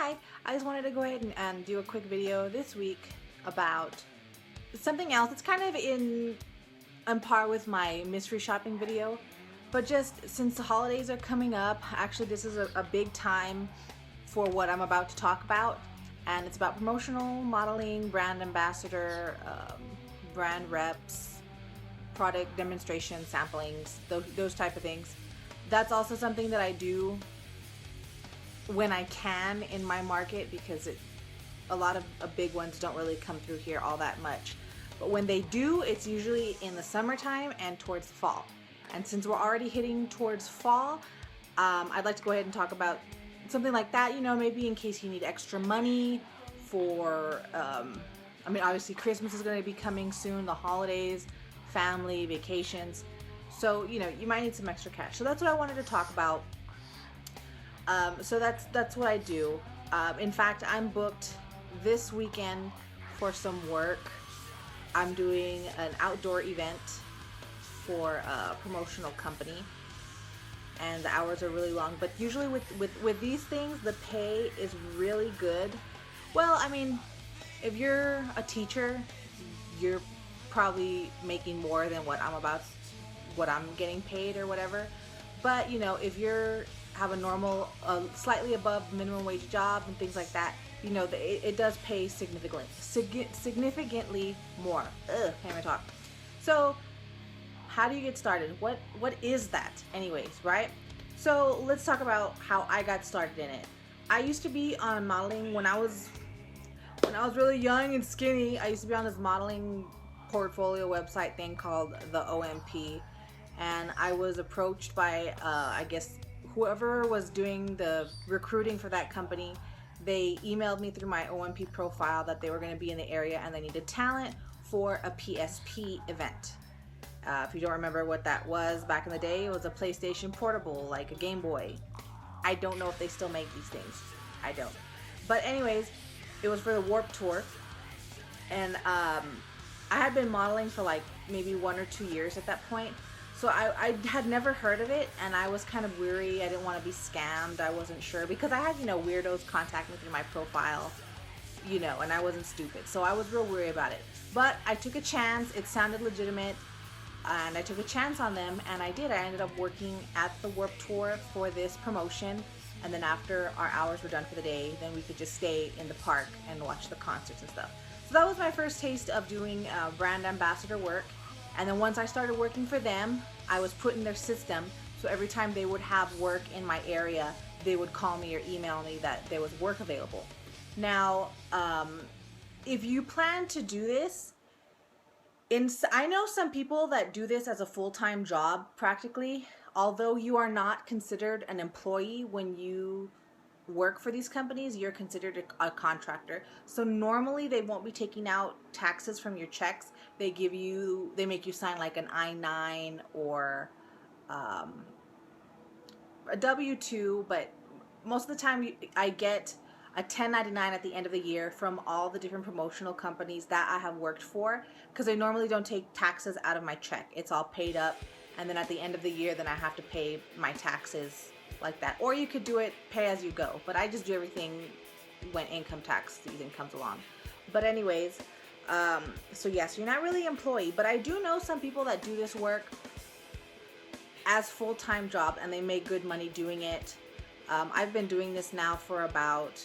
Hi, I just wanted to go ahead and do a quick video this week about something else. It's kind of on par with my mystery shopping video, but just since the holidays are coming up, actually this is a big time for what I'm about to talk about, and it's about promotional modeling, brand ambassador, brand reps, product demonstrations, samplings, those type of things. That's also something that I do when I can in my market, because a lot of big ones don't really come through here all that much. But when they do, it's usually in the summertime and towards fall. And since we're already hitting towards fall, I'd like to go ahead and talk about something like that, you know, maybe in case you need extra money for, I mean, obviously Christmas is going to be coming soon, the holidays, family, vacations. So, you know, you might need some extra cash. So that's what I wanted to talk about. So that's what I do. In fact, I'm booked this weekend for some work. I'm doing an outdoor event for a promotional company, and the hours are really long. But usually with these things, the pay is really good. Well, I mean, if you're a teacher, you're probably making more than what I'm getting paid or whatever. But you know, if you're have a normal, slightly above minimum wage job and things like that, you know, it does pay significantly more. Can't even talk. So how do you get started? What is that anyways, right? So let's talk about how I got started in it. I used to be on modeling when I was really young and skinny. I used to be on this modeling portfolio website thing called the OMP, and I was approached by I guess whoever was doing the recruiting for that company. They emailed me through my OMP profile that they were going to be in the area and they needed talent for a PSP event. If you don't remember what that was, back in the day, it was a PlayStation Portable, like a Game Boy. I don't know if they still make these things. I don't. But anyways, it was for the Warped Tour. And I had been modeling for like maybe 1 or 2 years at that point. So I had never heard of it, and I was kind of weary. I didn't want to be scammed. I wasn't sure, because I had, you know, weirdos contact me through my profile, you know, and I wasn't stupid. So I was real weary about it. But I took a chance. It sounded legitimate, and I took a chance on them, and I did. I ended up working at the Warped Tour for this promotion, and then after our hours were done for the day, then we could just stay in the park and watch the concerts and stuff. So that was my first taste of doing brand ambassador work. And then once I started working for them, I was put in their system. So every time they would have work in my area, they would call me or email me that there was work available. Now, if you plan to do this, I know some people that do this as a full-time job practically, although you are not considered an employee when you work for these companies. You're considered a contractor. So normally they won't be taking out taxes from your checks. They make you sign like an I-9 or a W-2, but most of the time I get a 1099 at the end of the year from all the different promotional companies that I have worked for, because they normally don't take taxes out of my check. It's all paid up, and then at the end of the year, then I have to pay my taxes like that. Or you could do it pay as you go, but I just do everything when income tax season comes along. But anyways, so yes, you're not really an employee, but I do know some people that do this work as full-time job, and they make good money doing it. I've been doing this now for about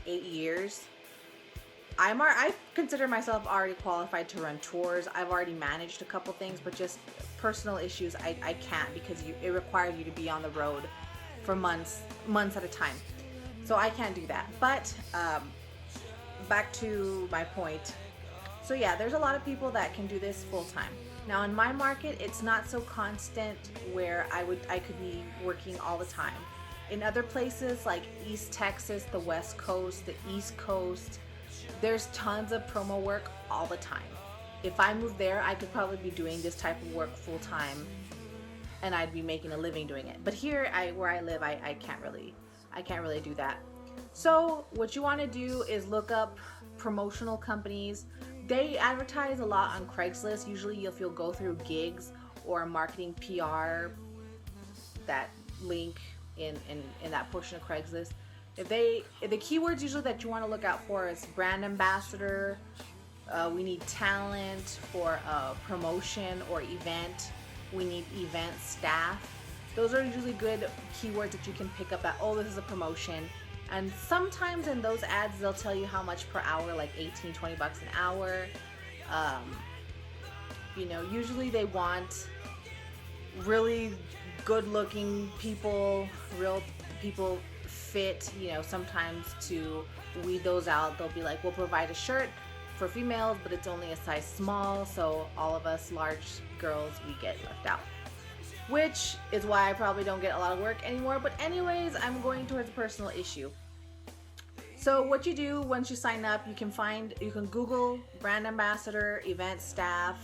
8 years. I consider myself already qualified to run tours. I've already managed a couple things, but just personal issues, I can't, because it requires you to be on the road for months at a time. So I can't do that. But back to my point. So yeah, there's a lot of people that can do this full time. Now in my market, it's not so constant where I could be working all the time. In other places like East Texas, the West Coast, the East Coast, there's tons of promo work all the time. If I moved there, I could probably be doing this type of work full time, and I'd be making a living doing it. But here, where I live, I can't really do that. So what you want to do is look up promotional companies. They advertise a lot on Craigslist. Usually if you'll go through gigs or marketing PR, that link in that portion of Craigslist, The keywords usually that you want to look out for is brand ambassador. We need talent for a promotion or event. We need event staff. Those are usually good keywords that you can pick up at, oh, this is a promotion. And sometimes in those ads, they'll tell you how much per hour, like 18, 20 bucks an hour. Usually they want really good looking people, real people fit. Sometimes to weed those out, they'll be like, we'll provide a shirt for females, but it's only a size small, so all of us large girls, we get left out. Which is why I probably don't get a lot of work anymore. But anyways, I'm going towards a personal issue. So what you do once you sign up, you can Google brand ambassador, event staff,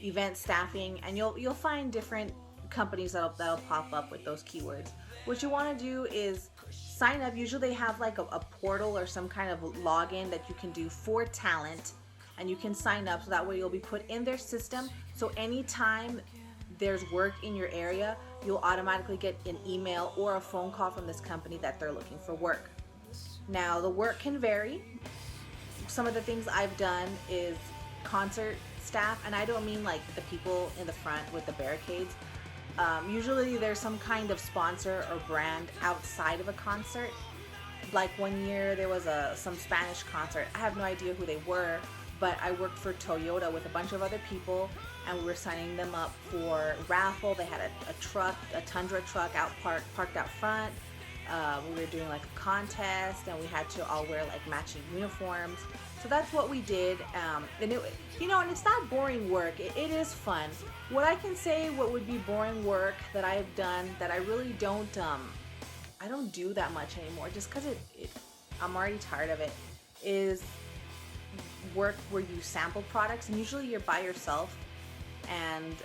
event staffing, and you'll find different companies that'll pop up with those keywords. What you want to do is sign up. Usually they have like a portal or some kind of login that you can do for talent, and you can sign up so that way you'll be put in their system. So anytime there's work in your area, you'll automatically get an email or a phone call from this company that they're looking for work. Now the work can vary. Some of the things I've done is concert staff, and I don't mean like the people in the front with the barricades. Usually there's some kind of sponsor or brand outside of a concert. Like one year there was some Spanish concert. I have no idea who they were, but I worked for Toyota with a bunch of other people, and we were signing them up for raffle. They had a Tundra truck parked out front. We were doing like a contest, and we had to all wear like matching uniforms. So that's what we did, and and it's not boring work. It is fun. What I can say, what would be boring work that I've done that I really don't do that much anymore, just because I'm already tired of it, is work where you sample products, and usually you're by yourself, and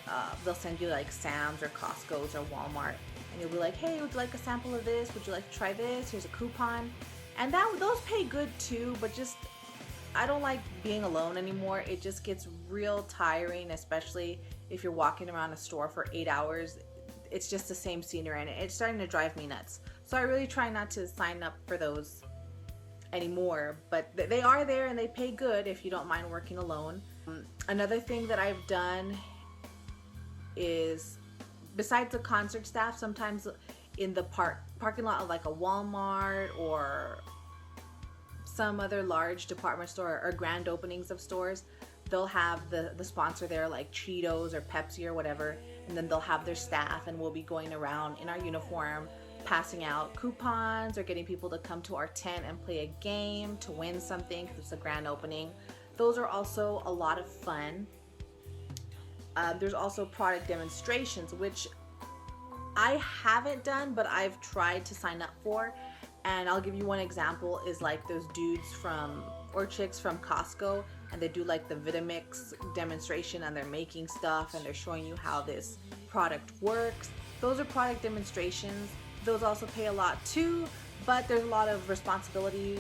they'll send you like Sam's or Costco's or Walmart, and you'll be like, hey, would you like a sample of this? Would you like to try this? Here's a coupon. And those pay good too, but just I don't like being alone anymore. It just gets real tiring, especially if you're walking around a store for 8 hours. It's just the same scenery, and it's starting to drive me nuts. So I really try not to sign up for those anymore, but they are there and they pay good if you don't mind working alone. Another thing that I've done is, besides the concert staff, sometimes in the parking lot of like a Walmart or some other large department store or grand openings of stores, they'll have the sponsor there, like Cheetos or Pepsi or whatever, and then they'll have their staff, and we'll be going around in our uniform passing out coupons or getting people to come to our tent and play a game to win something because it's a grand opening. Those are also a lot of fun. There's also product demonstrations, which I haven't done, but I've tried to sign up for. And I'll give you one example, is like those dudes or chicks from Costco, and they do like the Vitamix demonstration, and they're making stuff and they're showing you how this product works. Those are product demonstrations. Those also pay a lot too, but there's a lot of responsibility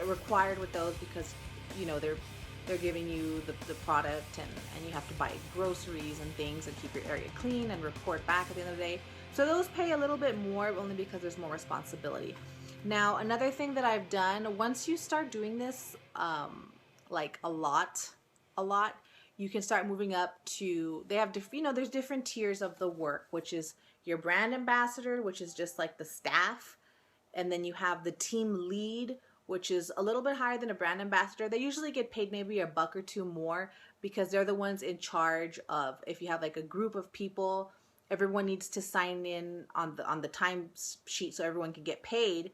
required with those, because they're giving you the product, and you have to buy groceries and things and keep your area clean and report back at the end of the day. So those pay a little bit more, only because there's more responsibility. Now, another thing that I've done, once you start doing this like a lot, you can start moving up to, they have there's different tiers of the work, which is your brand ambassador, which is just like the staff, and then you have the team lead, which is a little bit higher than a brand ambassador. They usually get paid maybe a buck or two more, because they're the ones in charge of, if you have like a group of people, everyone needs to sign in on the time sheet so everyone can get paid,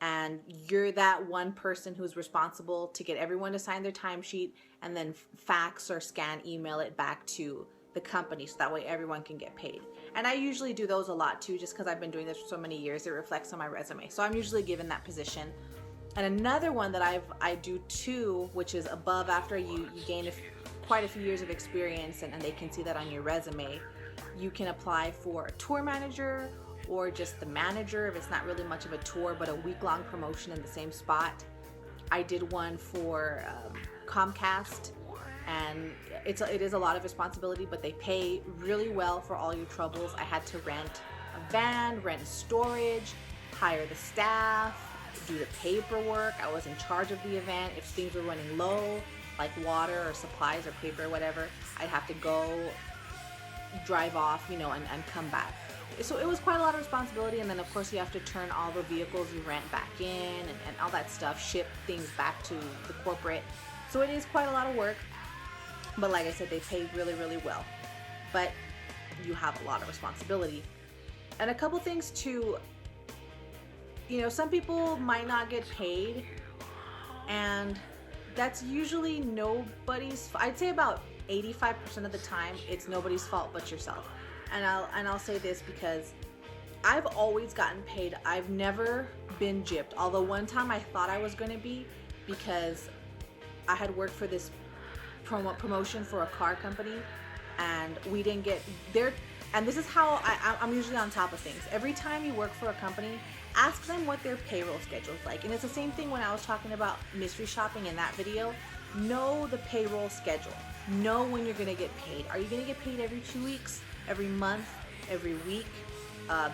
and you're that one person who's responsible to get everyone to sign their timesheet and then fax or email it back to the company, so that way everyone can get paid. And I usually do those a lot too, just because I've been doing this for so many years. It reflects on my resume, so I'm usually given that position. And another one that I do too, which is above, after you gain quite a few years of experience, and they can see that on your resume, you can apply for a tour manager or just the manager if it's not really much of a tour, but a week-long promotion in the same spot. I did one for Comcast, and it is a lot of responsibility, but they pay really well for all your troubles. I had to rent a van, rent storage, hire the staff, do the paperwork. I was in charge of the event. If things were running low, like water or supplies or paper or whatever, I'd have to go drive off, and come back. So it was quite a lot of responsibility. And then of course you have to turn all the vehicles you rent back in, and all that stuff, ship things back to the corporate. So it is quite a lot of work. But like I said, they pay really, really well. But you have a lot of responsibility. And a couple things too, some people might not get paid, and that's usually nobody's, I'd say about 85% of the time, it's nobody's fault but yourself. And I'll say this because I've always gotten paid. I've never been gypped. Although one time I thought I was going to be, because I had worked for this promotion for a car company, and we didn't get there. And this is how I'm usually on top of things. Every time you work for a company, ask them what their payroll schedule is like. And it's the same thing when I was talking about mystery shopping in that video. Know the payroll schedule. Know when you're going to get paid. Are you going to get paid every 2 weeks, every month, every week,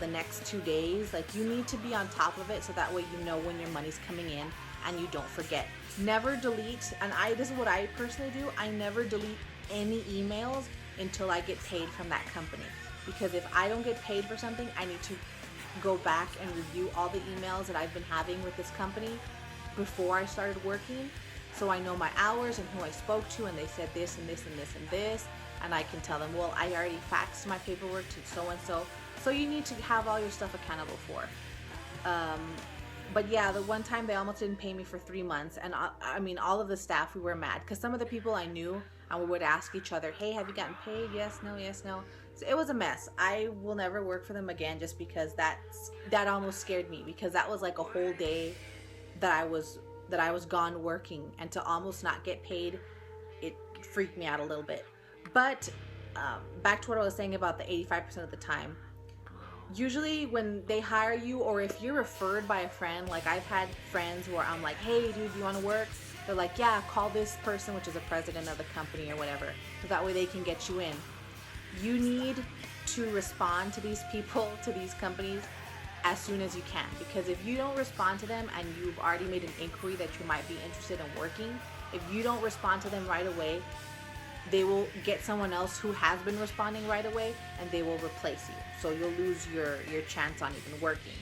the next 2 days? Like, you need to be on top of it so that way you know when your money's coming in and you don't forget. Never delete, and this is what I personally do, I never delete any emails until I get paid from that company. Because if I don't get paid for something, I need to go back and review all the emails that I've been having with this company before I started working, so I know my hours and who I spoke to, and they said this and this and this and this, and I can tell them, well, I already faxed my paperwork to so-and-so. So you need to have all your stuff accountable for. But yeah, the one time they almost didn't pay me for 3 months, and I mean, all of the staff, we were mad, because some of the people I knew, and we would ask each other, hey, have you gotten paid? Yes, no, yes, no. So it was a mess. I will never work for them again, just because that almost scared me, because that was like a whole day that I was gone working, and to almost not get paid, it freaked me out a little bit. But back to what I was saying about the 85% of the time. Usually when they hire you, or if you're referred by a friend, like I've had friends where I'm like, hey dude, you want to work? They're like, yeah, call this person, which is a president of the company or whatever, so that way they can get you in. You need to respond to these people, to these companies, as soon as you can, because if you don't respond to them and you've already made an inquiry that you might be interested in working, if you don't respond to them right away, they will get someone else who has been responding right away, and they will replace you. So you'll lose your chance on even working.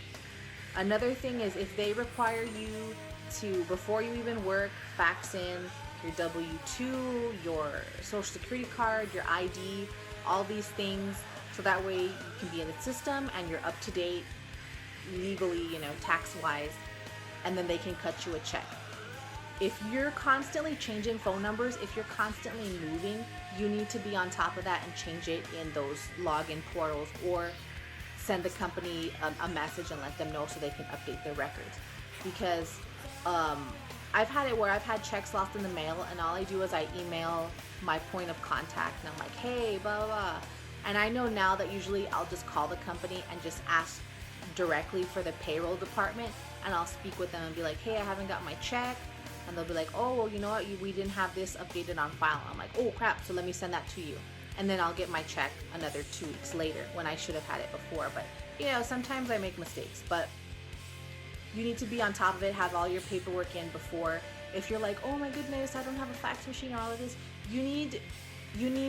Another thing is, if they require you to, before you even work, fax in your W-2, your social security card, your ID, all these things, so that way you can be in the system and you're up to date legally, tax-wise, and then they can cut you a check. If you're constantly changing phone numbers, if you're constantly moving, you need to be on top of that and change it in those login portals, or send the company a message and let them know so they can update their records. Because I've had it where I've had checks lost in the mail, and all I do is I email my point of contact, and I'm like, hey, blah, blah, blah. And I know now that usually I'll just call the company and just ask directly for the payroll department, and I'll speak with them and be like, hey, I haven't got my check. And they'll be like, oh, well, you know what, we didn't have this updated on file. I'm like, oh crap, so let me send that to you. And then I'll get my check another 2 weeks later, when I should have had it before. But sometimes I make mistakes, but you need to be on top of it, have all your paperwork in before. If you're like, oh my goodness, I don't have a fax machine or all of this, you need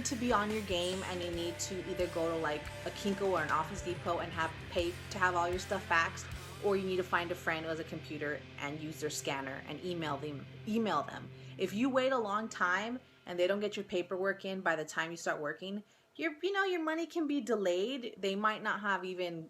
to be on your game, and you need to either go to like a Kinko or an Office Depot and pay to have all your stuff faxed, or you need to find a friend who has a computer and use their scanner and email them. If you wait a long time and they don't get your paperwork in by the time you start working, your money can be delayed. They might not have even,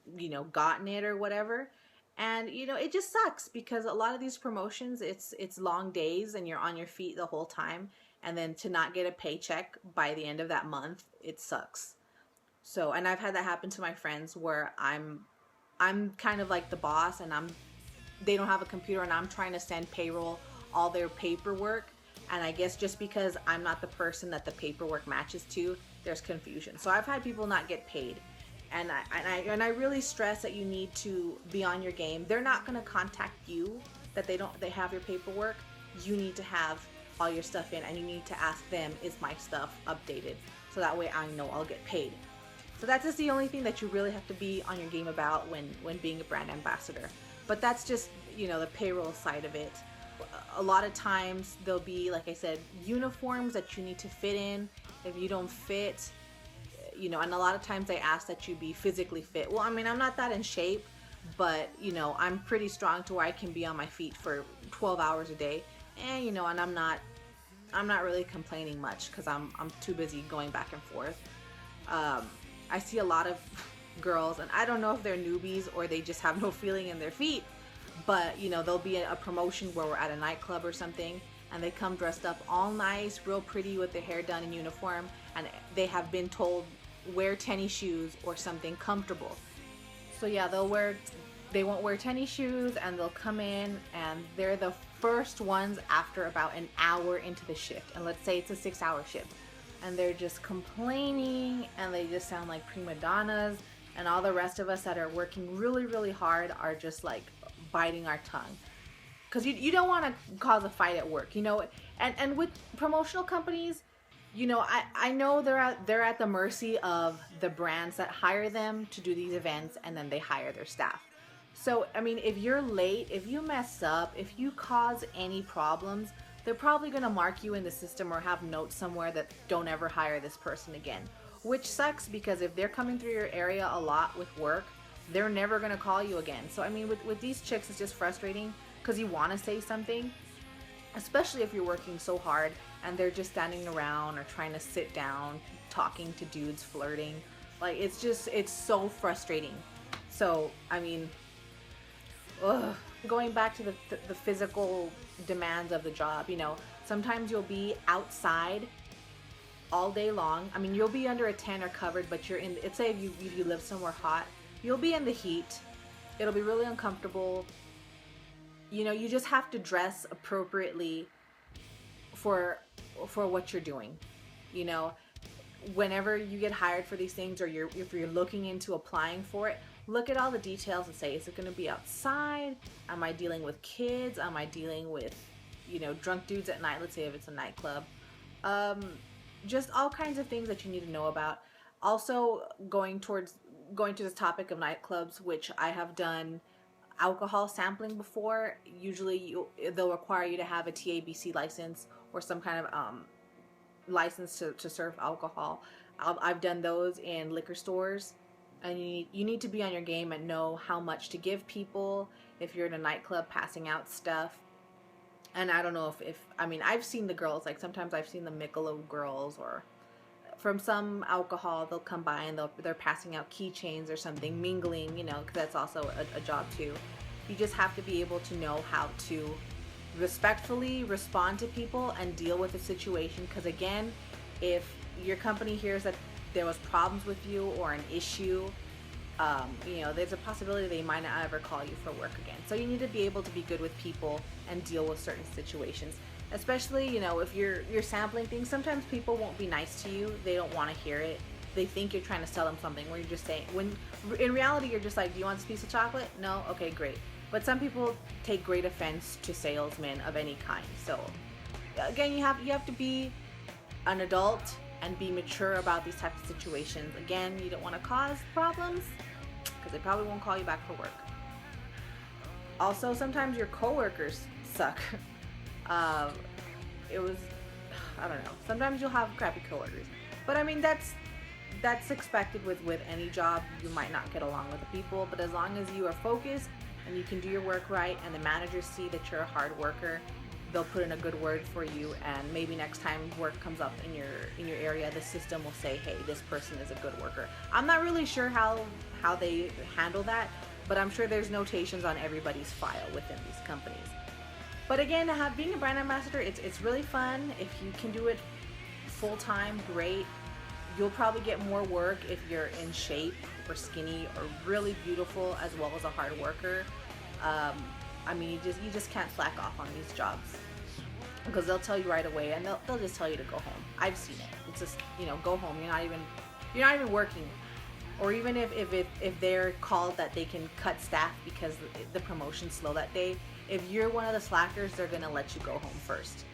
gotten it or whatever. And, it just sucks, because a lot of these promotions, it's long days and you're on your feet the whole time. And then to not get a paycheck by the end of that month, it sucks. So, and I've had that happen to my friends where I'm kind of like the boss, and they don't have a computer, and I'm trying to send payroll all their paperwork. And I guess just because I'm not the person that the paperwork matches to, there's confusion. So I've had people not get paid. And I really stress that you need to be on your game. They're not going to contact you that they have your paperwork. You need to have all your stuff in, and you need to ask them, is my stuff updated? So that way I know I'll get paid. So that's just the only thing that you really have to be on your game about when being a brand ambassador. But that's just, the payroll side of it. A lot of times there'll be, like I said, uniforms that you need to fit in. If you don't fit, and a lot of times they ask that you be physically fit. Well, I mean, I'm not that in shape, but I'm pretty strong to where I can be on my feet for 12 hours a day. And and I'm not really complaining much because I'm too busy going back and forth. I see a lot of girls, and I don't know if they're newbies or they just have no feeling in their feet, but there'll be a promotion where we're at a nightclub or something, and they come dressed up all nice, real pretty with their hair done in uniform, and they have been told wear tennis shoes or something comfortable. So yeah, they won't wear tennis shoes, and they'll come in and they're the first ones after about an hour into the shift, and let's say it's a 6-hour shift, and they're just complaining and they just sound like prima donnas, and all the rest of us that are working really, really hard are just like biting our tongue, because you don't want to cause a fight at work, and with promotional companies, I know they're at the mercy of the brands that hire them to do these events, and then they hire their staff. So I mean, if you're late, if you mess up, if you cause any problems, they're probably going to mark you in the system or have notes somewhere that don't ever hire this person again, which sucks, because if they're coming through your area a lot with work, they're never going to call you again. So I mean, with these chicks, it's just frustrating because you want to say something, especially if you're working so hard and they're just standing around or trying to sit down, talking to dudes, flirting. Like, it's so frustrating. So I mean, going back to the physical demands of the job, sometimes you'll be outside all day long. I mean, you'll be under a tent or covered, but you're in, let's say if you live somewhere hot, you'll be in the heat. It'll be really uncomfortable. You just have to dress appropriately for what you're doing. Whenever you get hired for these things, or if you're looking into applying for it, look at all the details and say, is it going to be outside? Am I dealing with kids? Am I dealing with, drunk dudes at night? Let's say if it's a nightclub. Just all kinds of things that you need to know about. Also, going to this topic of nightclubs, which I have done alcohol sampling before. Usually they'll require you to have a TABC license or some kind of license to serve alcohol. I've done those in liquor stores, and you need to be on your game and know how much to give people if you're in a nightclub passing out stuff. And I don't know if I mean, I've seen the girls, like sometimes I've seen the Michelob girls, or from some alcohol, they'll come by and they're passing out keychains or something, mingling, because that's also a job too. You just have to be able to know how to respectfully respond to people and deal with the situation. Because again, if your company hears that there was problems with you or an issue, there's a possibility they might not ever call you for work again. So you need to be able to be good with people and deal with certain situations. Especially, if you're sampling things, sometimes people won't be nice to you. They don't want to hear it. They think you're trying to sell them something, where you're just saying, when in reality you're just like, do you want this piece of chocolate? No? Okay, great. But some people take great offense to salesmen of any kind. So again, you have to be an adult and be mature about these types of situations. Again, you don't want to cause problems, because they probably won't call you back for work. Also, sometimes your coworkers suck. I don't know. Sometimes you'll have crappy coworkers, but I mean, that's expected with any job. You might not get along with the people, but as long as you are focused and you can do your work right, and the managers see that you're a hard worker, they'll put in a good word for you. And maybe next time work comes up in your area, the system will say, hey, this person is a good worker. I'm not really sure how they handle that, but I'm sure there's notations on everybody's file within these companies. But again, being a brand ambassador, it's really fun. If you can do it full time, great. You'll probably get more work if you're in shape or skinny or really beautiful, as well as a hard worker. I mean, you just can't slack off on these jobs, because they'll tell you right away, and they'll just tell you to go home. I've seen it. It's just, go home. You're not even working. Or even if they're called that they can cut staff because the promotion's slow that day, if you're one of the slackers, they're gonna let you go home first.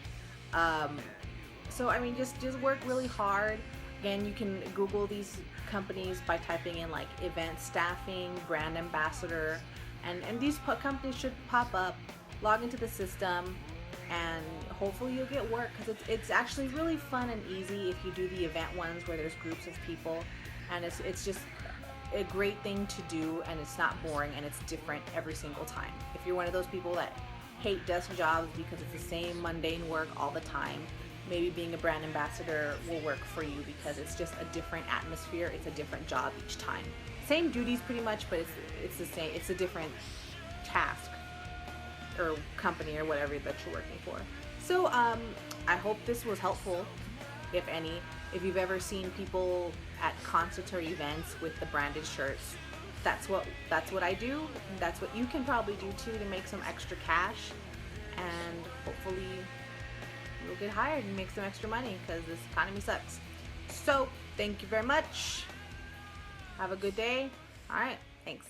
So I mean, just work really hard. Again, you can Google these companies by typing in like event staffing, brand ambassador. and these companies should pop up, log into the system, and hopefully you'll get work, because it's actually really fun and easy if you do the event ones where there's groups of people, and it's just a great thing to do, and it's not boring, and it's different every single time. If you're one of those people that hate desk jobs because it's the same mundane work all the time, maybe being a brand ambassador will work for you, because it's just a different atmosphere. It's a different job each time. Same duties pretty much, but it's the same. It's a different task or company or whatever that you're working for. So I hope this was helpful, if any. If you've ever seen people at concerts or events with the branded shirts, that's what I do. That's what you can probably do too, to make some extra cash, and hopefully you'll get hired and make some extra money, because this economy sucks. So thank you very much. Have a good day. All right, thanks.